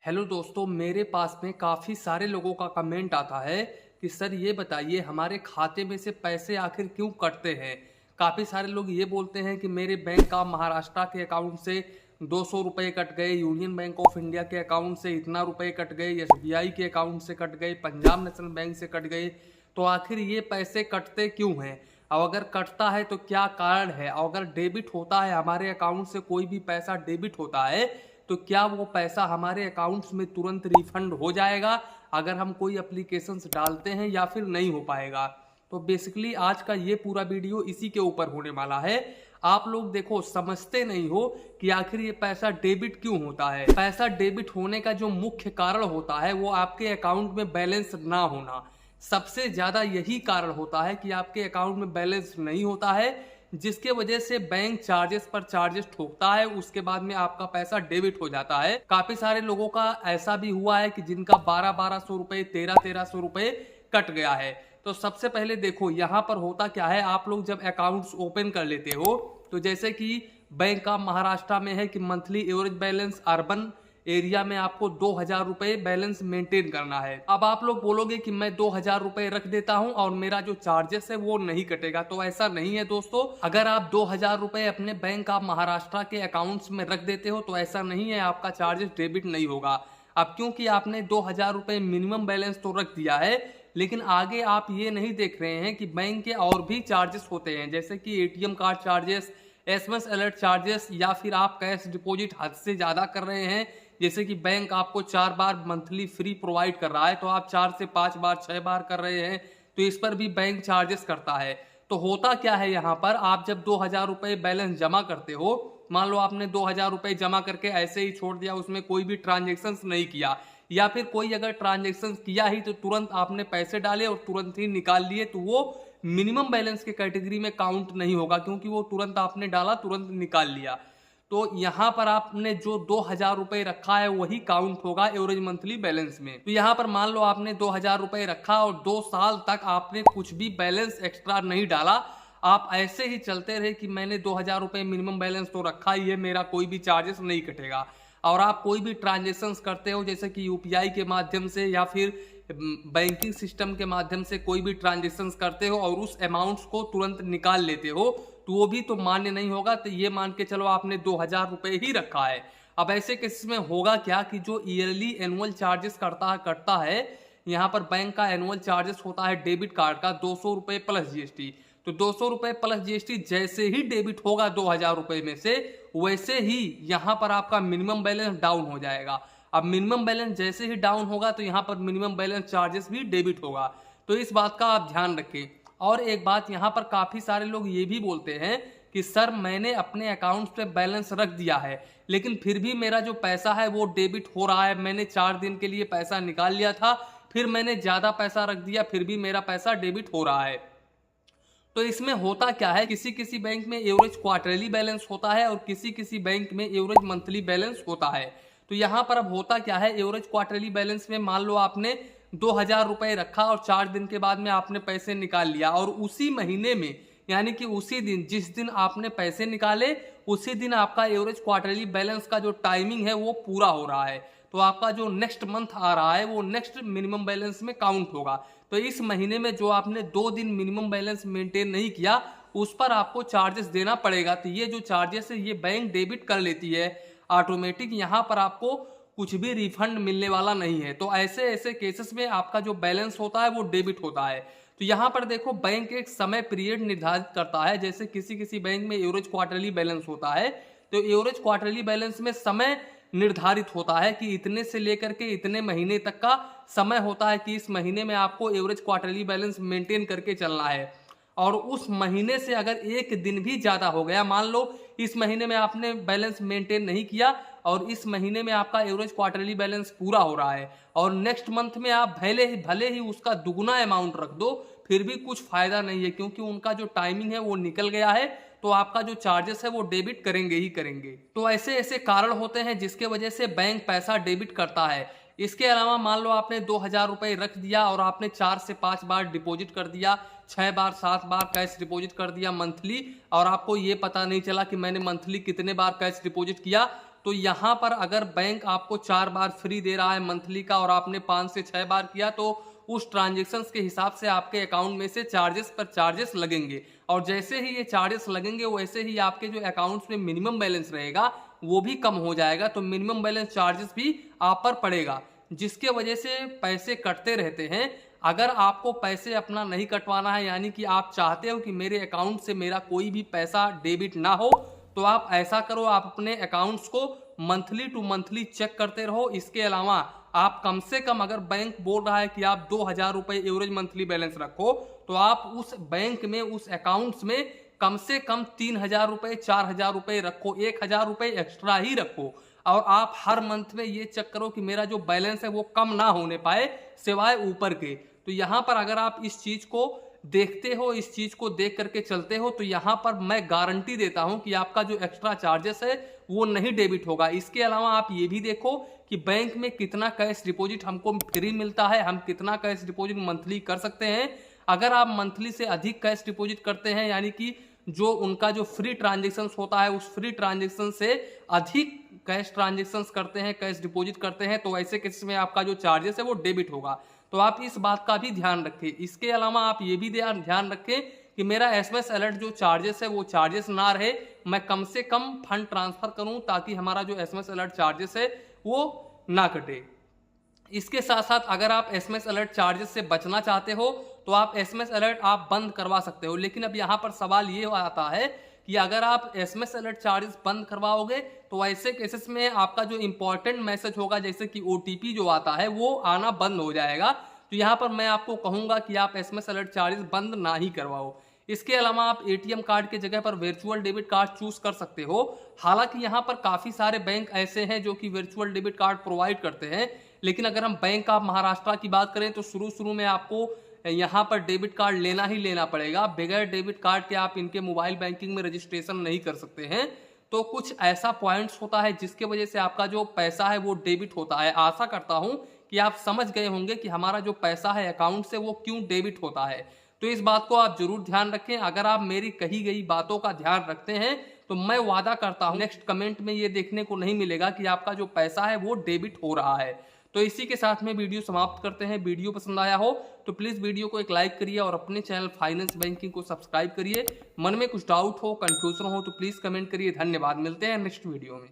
Hello दोस्तों, मेरे पास में काफ़ी सारे लोगों का कमेंट आता है कि सर ये बताइए हमारे खाते में से पैसे आखिर क्यों कटते हैं। काफ़ी सारे लोग ये बोलते हैं कि मेरे बैंक का महाराष्ट्र के अकाउंट से 200 रुपये कट गए, यूनियन बैंक ऑफ इंडिया के अकाउंट से इतना रुपये कट गए, एसबीआई के अकाउंट से कट गए, पंजाब नेशनल बैंक से कट गए। तो आखिर ये पैसे कटते क्यों हैं और अगर कटता है तो क्या कारण है, और अगर डेबिट होता है हमारे अकाउंट से कोई भी पैसा डेबिट होता है तो क्या वो पैसा हमारे अकाउंट्स में तुरंत रिफंड हो जाएगा अगर हम कोई एप्लीकेशंस डालते हैं या फिर नहीं हो पाएगा। तो बेसिकली आज का ये पूरा वीडियो इसी के ऊपर होने वाला है। आप लोग देखो समझते नहीं हो कि आखिर ये पैसा डेबिट क्यों होता है। पैसा डेबिट होने का जो मुख्य कारण होता है वो आपके अकाउंट में बैलेंस ना होना। सबसे ज्यादा यही कारण होता है कि आपके अकाउंट में बैलेंस नहीं होता है, जिसके वजह से बैंक चार्जेस पर चार्जेस ठोकता है, उसके बाद में आपका पैसा डेबिट हो जाता है। काफी सारे लोगों का ऐसा भी हुआ है कि जिनका 1200 रुपए 1300 रुपए कट गया है। तो सबसे पहले देखो यहाँ पर होता क्या है, आप लोग जब अकाउंट्स ओपन कर लेते हो तो जैसे कि बैंक ऑफ महाराष्ट्र में है कि monthly average balance urban area में आपको 2000 रुपए बैलेंस मेंटेन करना है। अब आप लोग बोलोगे कि मैं 2000 रुपए रख देता हूं और मेरा जो चार्जेस है वो नहीं कटेगा, तो ऐसा नहीं है दोस्तों। अगर आप 2000 रुपए अपने बैंक ऑफ महाराष्ट्र के अकाउंट्स में रख देते हो तो ऐसा नहीं है, आपका चार्जेस डेबिट नहीं होगा। अब क्योंकि आपने 2000 रुपए मिनिमम बैलेंस तो रख दिया है, लेकिन आगे आप ये नहीं देख रहे हैं कि बैंक के और भी चार्जेस होते हैं, जैसे कि ATM card charges, SMS alert charges, या फिर आप कैश डिपॉजिट हद से ज्यादा कर रहे हैं। जैसे कि बैंक आपको 4 बार मंथली फ्री प्रोवाइड कर रहा है तो आप 4 से 5 बार 6 बार कर रहे हैं, तो इस पर भी बैंक चार्जेस करता है। तो होता क्या है यहाँ पर, आप जब 2000 रुपए बैलेंस जमा करते हो, मान लो आपने 2000 रुपए जमा करके ऐसे ही छोड़ दिया, उसमें कोई भी ट्रांजेक्शन नहीं किया, या फिर कोई अगर ट्रांजेक्शन किया ही तो तुरंत आपने पैसे डाले और तुरंत ही निकाल लिए, तो वो मिनिमम बैलेंस के कैटेगरी में काउंट नहीं होगा, क्योंकि वो तुरंत आपने डाला तुरंत निकाल लिया। तो यहाँ पर आपने जो 2000 रुपए रखा है वही काउंट होगा एवरेज मंथली बैलेंस में। तो यहाँ पर मान लो आपने 2000 रुपए रखा और 2 साल तक आपने कुछ भी बैलेंस एक्स्ट्रा नहीं डाला, आप ऐसे ही चलते रहे कि मैंने 2000 रुपए मिनिमम बैलेंस तो रखा ही है, मेरा कोई भी चार्जेस नहीं कटेगा, और आप कोई भी ट्रांजेक्शन करते हो जैसे कि यूपीआई के माध्यम से या फिर बैंकिंग सिस्टम के माध्यम से कोई भी ट्रांजेक्शन करते हो और उस अमाउंट्स को तुरंत निकाल लेते हो, तो वो भी तो मान्य नहीं होगा। तो ये मान के चलो आपने 2000 रुपए ही रखा है। अब ऐसे केस में होगा क्या कि जो ईयरली एनुअल चार्जेस कटता है, यहाँ पर बैंक का एनुअल चार्जेस होता है डेबिट कार्ड का 200 रुपए प्लस जीएसटी। तो 200 रुपए प्लस जीएसटी जैसे ही डेबिट होगा 2000 रुपए में से, वैसे ही यहाँ पर आपका मिनिमम बैलेंस डाउन हो जाएगा। अब मिनिमम बैलेंस जैसे ही डाउन होगा तो यहाँ पर मिनिमम बैलेंस चार्जेस भी डेबिट होगा। तो इस बात का आप ध्यान रखें। और एक बात यहाँ पर काफी सारे लोग ये भी बोलते हैं कि सर मैंने अपने अकाउंट पे बैलेंस रख दिया है लेकिन फिर भी मेरा जो पैसा है वो डेबिट हो रहा है, मैंने 4 दिन के लिए पैसा निकाल लिया था, फिर मैंने ज्यादा पैसा रख दिया, फिर भी मेरा पैसा डेबिट हो रहा है। तो इसमें होता क्या है, किसी किसी बैंक में एवरेज क्वार्टरली बैलेंस होता है और किसी किसी बैंक में एवरेज मंथली बैलेंस होता है। तो यहाँ पर अब होता क्या है, एवरेज क्वार्टरली बैलेंस में मान लो आपने 2000 रुपए रखा और 4 दिन के बाद में आपने पैसे निकाल लिया, और उसी महीने में यानी कि उसी दिन जिस दिन आपने पैसे निकाले उसी दिन आपका एवरेज क्वार्टरली बैलेंस का जो टाइमिंग है वो पूरा हो रहा है। तो आपका जो नेक्स्ट मंथ आ रहा है वो नेक्स्ट मिनिमम बैलेंस में काउंट होगा। तो इस महीने में जो आपने 2 दिन मिनिमम बैलेंस मेंटेन नहीं किया उस पर आपको चार्जेस देना पड़ेगा। तो ये जो चार्जेस है ये बैंक डेबिट कर लेती है ऑटोमेटिक, यहाँ पर आपको कुछ भी रिफंड मिलने वाला नहीं है। तो ऐसे ऐसे केसेस में आपका जो बैलेंस होता है वो डेबिट होता है। तो यहाँ पर देखो बैंक एक समय पीरियड निर्धारित करता है, जैसे किसी किसी बैंक में एवरेज क्वार्टरली बैलेंस होता है, तो एवरेज क्वार्टरली बैलेंस में समय निर्धारित होता है कि इतने से लेकर के इतने महीने तक का समय होता है कि इस महीने में आपको एवरेज क्वार्टरली बैलेंस मेंटेन करके चलना है। और उस महीने से अगर एक दिन भी ज्यादा हो गया, मान लो इस महीने में आपने बैलेंस मेंटेन नहीं किया और इस महीने में आपका एवरेज क्वार्टरली बैलेंस पूरा हो रहा है और नेक्स्ट मंथ में आप भले ही उसका दुगुना अमाउंट रख दो, फिर भी कुछ फायदा नहीं है, क्योंकि उनका जो टाइमिंग है वो निकल गया है, तो आपका जो चार्जेस है वो डेबिट करेंगे ही करेंगे। तो ऐसे ऐसे कारण होते हैं जिसके वजह से बैंक पैसा डेबिट करता है। इसके अलावा मान लो आपने 2000 रुपए रख दिया और आपने 4 से 5 बार डिपॉजिट कर दिया, 6 बार 7 बार कैश डिपॉजिट कर दिया मंथली, और आपको ये पता नहीं चला कि मैंने मंथली कितने बार कैश डिपॉजिट किया, तो यहाँ पर अगर बैंक आपको 4 बार फ्री दे रहा है मंथली का और आपने 5 से 6 बार किया तो उस ट्रांजेक्शन के हिसाब से आपके अकाउंट में से चार्जेस पर चार्जेस लगेंगे। और जैसे ही ये चार्जेस लगेंगे वैसे ही आपके जो अकाउंट्स में मिनिमम बैलेंस रहेगा वो भी कम हो जाएगा, तो मिनिमम बैलेंस चार्जेस भी आप पर पड़ेगा, जिसके वजह से पैसे कटते रहते हैं। अगर आपको पैसे अपना नहीं कटवाना है, यानी कि आप चाहते हो कि मेरे अकाउंट से मेरा कोई भी पैसा डेबिट ना हो, तो आप ऐसा करो, आप अपने अकाउंट्स को मंथली टू मंथली चेक करते रहो। इसके अलावा आप कम से कम, अगर बैंक बोल रहा है कि आप 2,000 रुपए एवरेज मंथली बैलेंस रखो, तो आप उस बैंक में, उस अकाउंट्स में कम से कम 3,000 रुपए, 4,000 रुपए रखो, 1,000 रुपए एक्स्ट्रा ही रखो। और आप हर मंथ में ये चेक करो कि मेरा जो बैलेंस है वो कम ना होने पाए सिवाय ऊपर के। तो यहाँ पर अगर आप इस चीज को देखते हो, इस चीज को देख करके चलते हो, तो यहाँ पर मैं गारंटी देता हूं कि आपका जो एक्स्ट्रा चार्जेस है वो नहीं डेबिट होगा। इसके अलावा आप ये भी देखो कि बैंक में कितना कैश डिपॉजिट हमको फ्री मिलता है, हम कितना कैश डिपॉजिट मंथली कर सकते हैं। अगर आप मंथली से अधिक कैश डिपॉजिट करते हैं, यानी कि जो उनका जो फ्री ट्रांजेक्शन होता है उस फ्री ट्रांजेक्शन से अधिक कैश ट्रांजेक्शन करते हैं, कैश डिपॉजिट करते हैं, तो ऐसे केस में आपका जो चार्जेस है वो डेबिट होगा। तो आप इस बात का भी ध्यान रखें। इसके अलावा आप ये भी ध्यान रखें कि मेरा एसएमएस अलर्ट जो चार्जेस है वो चार्जेस ना रहे, मैं कम से कम फंड ट्रांसफर करूं ताकि हमारा जो एसएमएस अलर्ट चार्जेस है वो ना कटे। इसके साथ साथ अगर आप एसएमएस अलर्ट चार्जेस से बचना चाहते हो तो आप एसएमएस अलर्ट आप बंद करवा सकते हो। लेकिन अब यहाँ पर सवाल ये आता है कि अगर आप एसएमएस अलर्ट चार्जेस बंद करवाओगे तो ऐसे केसेस में आपका जो इंपॉर्टेंट मैसेज होगा, जैसे कि ओटीपी जो आता है, वो आना बंद हो जाएगा। तो यहाँ पर मैं आपको कहूंगा कि आप एसएमएस अलर्ट चार्जेस बंद ना ही करवाओ। इसके अलावा आप एटीएम कार्ड के जगह पर वर्चुअल डेबिट कार्ड चूज कर सकते हो। हालांकि यहाँ पर काफी सारे बैंक ऐसे हैं जो कि वर्चुअल डेबिट कार्ड प्रोवाइड करते हैं, लेकिन अगर हम बैंक ऑफ महाराष्ट्र की बात करें तो शुरू में आपको यहाँ पर डेबिट कार्ड लेना ही लेना पड़ेगा। बगैर डेबिट कार्ड के आप इनके मोबाइल बैंकिंग में रजिस्ट्रेशन नहीं कर सकते हैं। तो कुछ ऐसा पॉइंट्स होता है जिसके वजह से आपका जो पैसा है वो डेबिट होता है। आशा करता हूं कि आप समझ गए होंगे कि हमारा जो पैसा है अकाउंट से वो क्यों डेबिट होता है। तो इस बात को आप जरूर ध्यान रखें। अगर आप मेरी कही गई बातों का ध्यान रखते हैं तो मैं वादा करता हूं नेक्स्ट कमेंट में ये देखने को नहीं मिलेगा कि आपका जो पैसा है वो डेबिट हो रहा है। तो इसी के साथ में वीडियो समाप्त करते हैं। वीडियो पसंद आया हो तो प्लीज वीडियो को एक लाइक करिए और अपने चैनल फाइनेंस बैंकिंग को सब्सक्राइब करिए। मन में कुछ डाउट हो, कंफ्यूजन हो तो प्लीज कमेंट करिए। धन्यवाद, मिलते हैं नेक्स्ट वीडियो में।